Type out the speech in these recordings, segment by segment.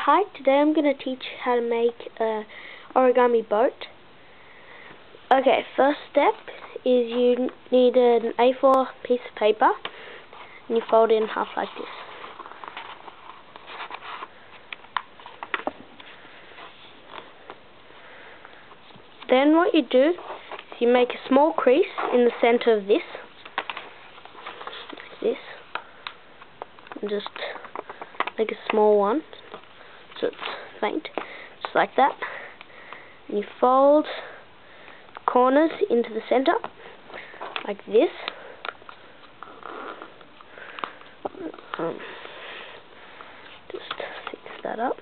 Hi, today I'm going to teach how to make a origami boat. Okay, first step is you need an A4 piece of paper and you fold it in half like this. Then what you do is you make a small crease in the center of this, like this, and just make a small one so it's faint, just like that. And you fold corners into the center like this. Just fix that up.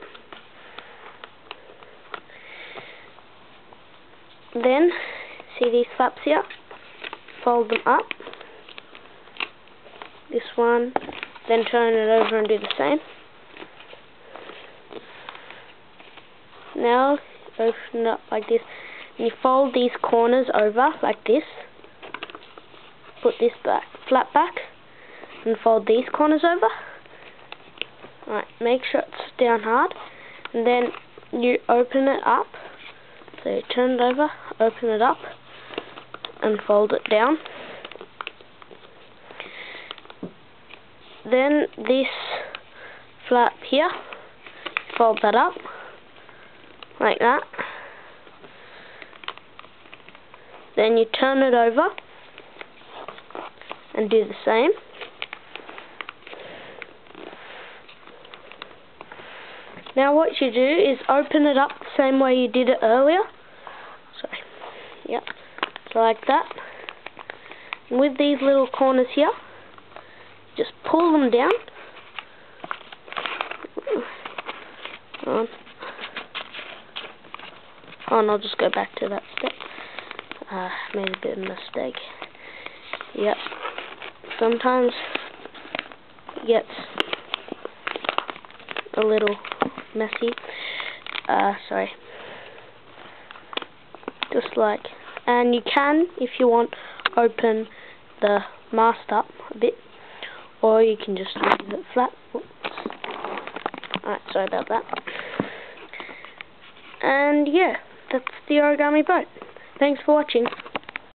Then see these flaps here? Fold them up. This one, then turn it over and do the same. Now open it up like this, and you fold these corners over like this. Put this back, flat back, and fold these corners over. Alright, make sure it's down hard, and then you open it up. So you turn it over, open it up, and fold it down. Then this flap here, fold that up like that. Then you turn it over and do the same. Now what you do is open it up the same way you did it earlier. Sorry. Yep. So like that. And with these little corners here, just pull them down. Oh, and I'll just go back to that step. Made a bit of a mistake. Yep. Sometimes it gets a little messy. Sorry. Just like, and you can, if you want, open the mast up a bit, or you can just leave it flat. Alright, sorry about that. And yeah, that's the origami boat. Thanks for watching.